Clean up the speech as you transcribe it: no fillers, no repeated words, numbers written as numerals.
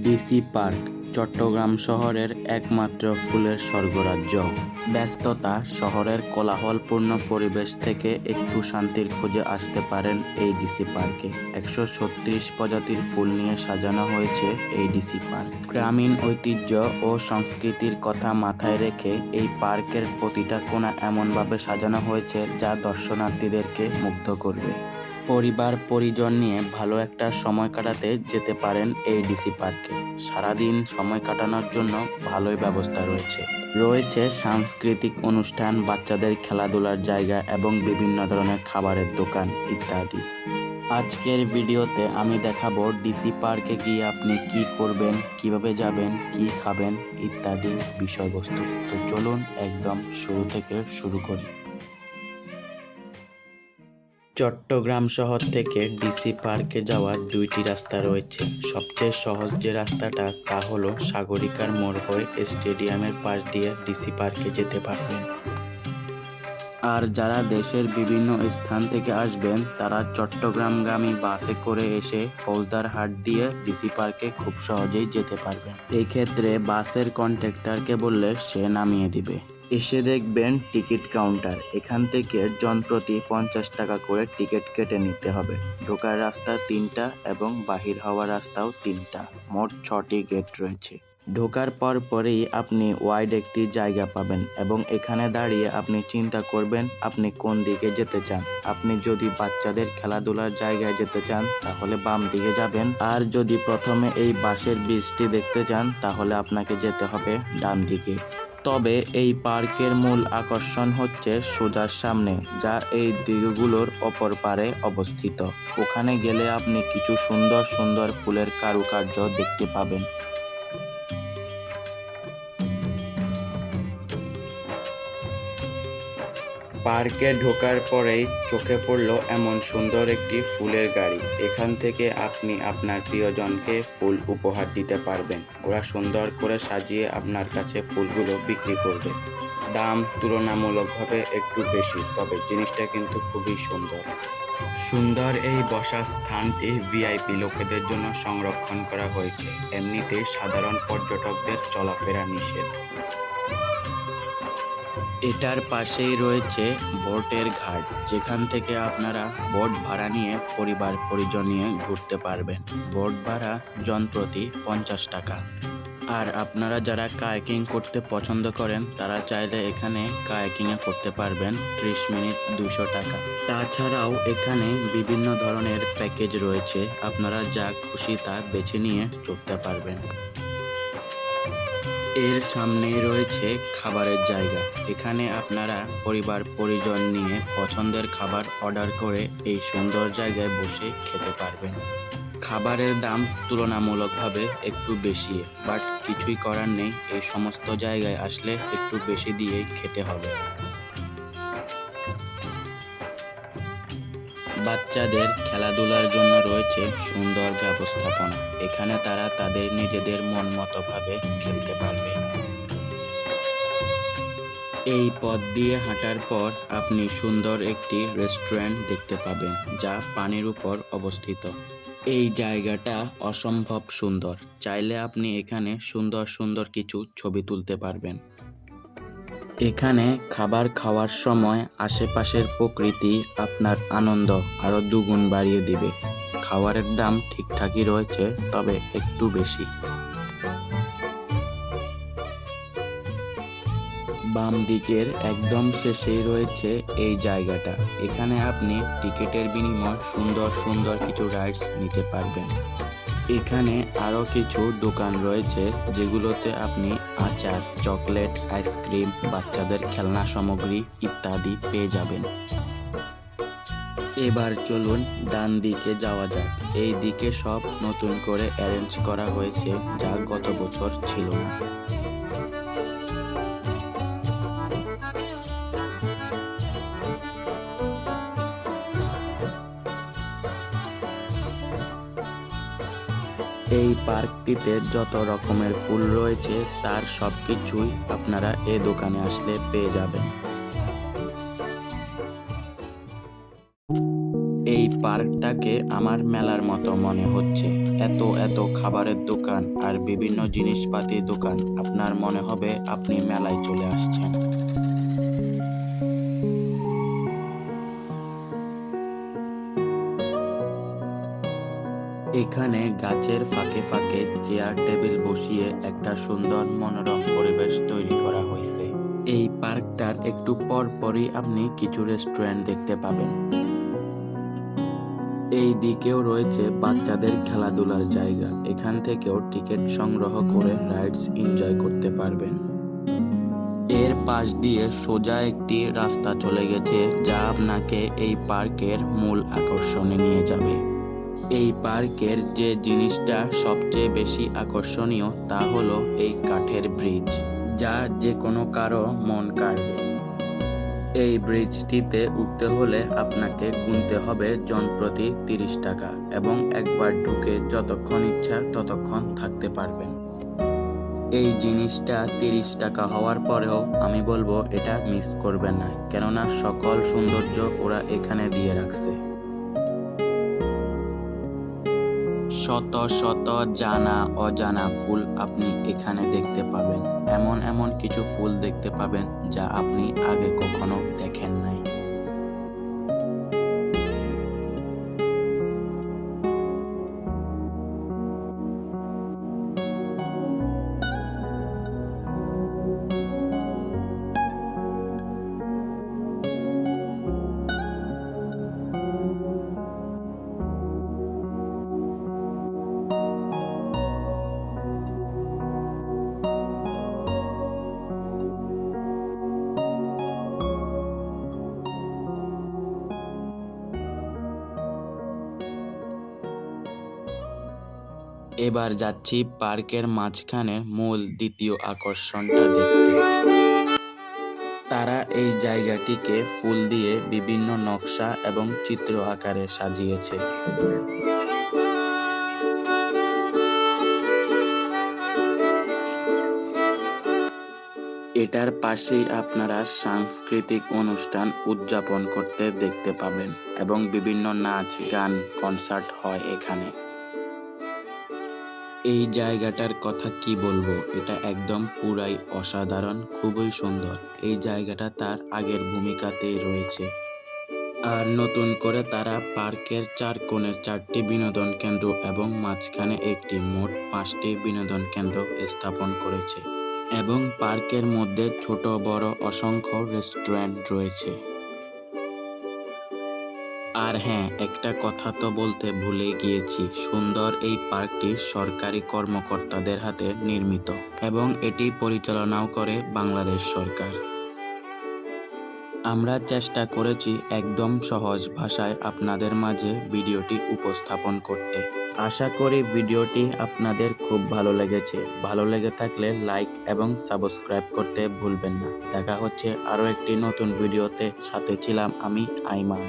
DC park Chittagong শহরের একমাত্র ফুলের স্বর্গরাজ্য। ব্যস্ততা, শহরের কোলাহলপূর্ণ পরিবেশ থেকে একটু শান্তির খোঁজে আসতে পারেন এই ডিসি পার্কে। 136 প্রজাতির ফুল নিয়ে সাজানো হয়েছে এই ডিসি পার্ক। গ্রামীণ ঐতিহ্য ও সংস্কৃতির কথা মাথায় রেখে এই পার্কের প্রতিটা কোণা এমনভাবে সাজানো হয়েছে যা দর্শনার্থীদেরকে মুগ্ধ করবে। পরিবার পরিজন নিয়ে ভালো একটা সময় কাটাতে যেতে পারেন এই ডিসি পার্কে। সারাদিন সময় কাটানোর জন্য ভালোই ব্যবস্থা রয়েছে সাংস্কৃতিক অনুষ্ঠান, বাচ্চাদের খেলাধুলার জায়গা এবং বিভিন্ন ধরনের খাবারের দোকান ইত্যাদি। আজকের ভিডিওতে আমি দেখাবো ডিসি পার্কে গিয়ে আপনি কি করবেন, কিভাবে যাবেন, কি খাবেন ইত্যাদি বিষয়বস্তু। তো চলুন একদম শুরু থেকে শুরু করি। চট্টগ্রাম শহর থেকে ডিসি পার্কে যাওয়ার দুইটি রাস্তা রয়েছে। সবচেয়ে সহজ যে রাস্তাটা তা হলো সাগরিকার মোড় হয়ে স্টেডিয়ামের পাশ দিয়ে ডিসি পার্কে যেতে পারবেন। আর যারা দেশের বিভিন্ন স্থান থেকে আসবেন তারা চট্টগ্রামগামী বাসে করে এসে ফৌজদারহাট দিয়ে ডিসি পার্কে খুব সহজেই যেতে পারবেন। এই ক্ষেত্রে বাসের কন্ডাক্টরকে বললে সে নামিয়ে দিবে। এসে দেখবেন টিকিট কাউন্টার, এখান থেকে জনপ্রতি 50 টাকা করে টিকিট কেটে নিতে হবে। ঢোকার রাস্তা 3টা এবং বাহির হওয়ার রাস্তাও 3টা, মোট 6টি গেট রয়েছে। ঢোকার পরেই আপনি ওয়াইড একটি জায়গা পাবেন এবং এখানে দাঁড়িয়ে আপনি চিন্তা করবেন আপনি কোন দিকে যেতে চান। আপনি যদি বাচ্চাদের খেলাধুলার জায়গায় যেতে চান তাহলে বাম দিকে যাবেন, আর যদি প্রথমে এই বাঁশের ব্রিজটি দেখতে চান তাহলে আপনাকে যেতে হবে ডান দিকে। তবে এই পার্কের মূল আকর্ষণ হচ্ছে সোজার সামনে, যা এই দিকগুলোর অপর পারে অবস্থিত। ওখানে গেলে আপনি কিছু সুন্দর সুন্দর ফুলের কারুকার্য দেখতে পাবেন। পার্কে ঢোকার পরেই চোখে পড়ল এমন সুন্দর একটি ফুলের গাড়ি। এখান থেকে আপনি আপনার প্রিয়জনকে ফুল উপহার দিতে পারবেন। ওরা সুন্দর করে সাজিয়ে আপনার কাছে ফুলগুলো বিক্রি করবে। দাম তুলনামূলকভাবে একটু বেশি, তবে জিনিসটা কিন্তু খুবই সুন্দর। এই বসার স্থানটি ভিআইপি লোকেদের জন্য সংরক্ষণ করা হয়েছে। এমনিতেই সাধারণ পর্যটকদের চলাফেরা নিষেধ। এটার পাশেই রয়েছে বোটের ঘাট, যেখান থেকে আপনারা বোট ভাড়া নিয়ে পরিবার পরিজন নিয়ে ঘুরতে পারবেন। বোট ভাড়া জনপ্রতি 50 টাকা। আর আপনারা যারা কায়াকিং করতে পছন্দ করেন তারা চাইলে এখানে কায়াকিংয়ে করতে পারবেন। 30 মিনিট 200 টাকা। তাছাড়াও এখানে বিভিন্ন ধরনের প্যাকেজ রয়েছে, আপনারা যা খুশি তা বেছে নিয়ে চড়তে পারবেন। এর সামনেই রয়েছে খাবারের জায়গা। এখানে আপনারা পরিবার পরিজন নিয়ে পছন্দের খাবার অর্ডার করে এই সুন্দর জায়গায় বসে খেতে পারবেন। খাবারের দাম তুলনামূলকভাবে একটু বেশি, বাট কিছুই করার নেই, এই সমস্ত জায়গায় আসলে একটু বেশি দিয়েই খেতে হবে। বাচ্চাদের খেলাধুলার জন্য রয়েছে সুন্দর ব্যবস্থাপনা। এখানে তারা তাদের নিজেদের মন মতো ভাবে খেলতে পারবে। এই পথ দিয়ে হাঁটার পর আপনি সুন্দর একটি রেস্টুরেন্ট দেখতে পাবেন, যা পানির উপর অবস্থিত। এই জায়গাটা অসম্ভব সুন্দর। চাইলে আপনি এখানে সুন্দর সুন্দর কিছু ছবি তুলতে পারবেন। এখানে খাবার খাওয়ার সময় আশেপাশের প্রকৃতি আপনার আনন্দ আরো দুগুণ বাড়িয়ে দিবে। খাবারের দাম ঠিকঠাকই রয়েছে, তবে একটু বেশি। বাম দিকের একদম শেষেই রয়েছে এই জায়গাটা। এখানে আপনি টিকিটের বিনিময়ে সুন্দর সুন্দর কিছু রাইডস নিতে পারবেন। এখানে আরো কিছু দোকান রয়েছে যেগুলোতে আপনি আচার, চকলেট, আইসক্রিম, বাচ্চাদের খেলনা সামগ্রী ইত্যাদি পেয়ে যাবেন। এবার চলুন ডান দিকে যাওয়া যাক। এই দিকে সব নতুন করে অ্যারেঞ্জ করা হয়েছে, যা গত বছর ছিল না। এই পার্কটিতে যত রকমের ফুল রয়েছে তার সবকিছুই আপনারা এই দোকানে আসলে পেয়ে যাবেন। এই এই পার্কটাকে আমার মেলার মতো মনে হচ্ছে। এত এত খাবারের দোকান আর বিভিন্ন জিনিসপাতির দোকান, আপনার মনে হবে আপনি মেলায় চলে আসছেন। এখানে গাছের ফাঁকে ফাঁকে চেয়ার টেবিল বসিয়ে একটা সুন্দর মনোরম পরিবেশ তৈরি করা হয়েছে। এই পার্কটার একটু পরপরই আপনি কিছু রেস্টুরেন্ট দেখতে পাবেন। এই দিকেও রয়েছে বাচ্চাদের খেলাধুলার জায়গা, এখান থেকেও টিকিট সংগ্রহ করে রাইডস এনজয় করতে পারবেন। এর পাশ দিয়ে সোজা একটি রাস্তা চলে গেছে যা আপনাকে এই পার্কের মূল আকর্ষণে নিয়ে যাবে। এই পার্কের যে জিনিসটা সবচেয়ে বেশি আকর্ষণীয় তা হলো এই কাঠের ব্রিজ, যা যে কোনো কারো মন কাড়বে। এই ব্রিজটিতে উঠতে হলে আপনাকে গুনতে হবে জনপ্রতি 30 টাকা এবং একবার ঢুকে যতক্ষণ ইচ্ছা ততক্ষণ থাকতে পারবেন। এই জিনিসটা 30 টাকা হওয়ার পরেও আমি বলবো এটা মিস করবেন না, কেননা সকল সৌন্দর্য ওরা এখানে দিয়ে রাখছে। শত শত জানা অজানা ফুল আপনি এখানে দেখতে পাবেন। এমন এমন কিছু ফুল দেখতে পাবেন যা আপনি আগে কখনো দেখেন নাই। এবার যাচ্ছি পার্কের মাঝখানে মূল দ্বিতীয় আকর্ষণটা দেখতে। তারা এই জায়গাটিকে ফুল দিয়ে বিভিন্ন নকশা এবং চিত্র আকারে সাজিয়েছে। এটার পাশেই আপনারা সাংস্কৃতিক অনুষ্ঠান উদযাপন করতে দেখতে পাবেন এবং বিভিন্ন নাচ গান কনসার্ট হয় এখানে। এই জায়গাটার কথা কি বলবো, এটা একদম পুরাই অসাধারণ, খুবই সুন্দর। এই জায়গাটা তার আগের ভূমিকাতেই রয়েছে। আর নতুন করে তারা পার্কের 4 কোণে 4টি বিনোদন কেন্দ্র এবং মাঝখানে একটি, মোট 5টি বিনোদন কেন্দ্র স্থাপন করেছে এবং পার্কের মধ্যে ছোট বড় অসংখ্য রেস্টুরেন্ট রয়েছে। আর হ্যাঁ, একটা কথা তো বলতে ভুলে গিয়েছি, সুন্দর এই পার্কটি সরকারি কর্মকর্তাদের হাতে নির্মিত এবং এটি পরিচালনাও করে বাংলাদেশ সরকার। আমরা চেষ্টা করেছি একদম সহজ ভাষায় আপনাদের মাঝে ভিডিওটি উপস্থাপন করতে। আশা করি ভিডিওটি আপনাদের খুব ভালো লেগেছে। ভালো লেগে থাকলে লাইক এবং সাবস্ক্রাইব করতে ভুলবেন না। দেখা হচ্ছে আরও একটি নতুন ভিডিওতে। সাথে ছিলাম আমি আইমান।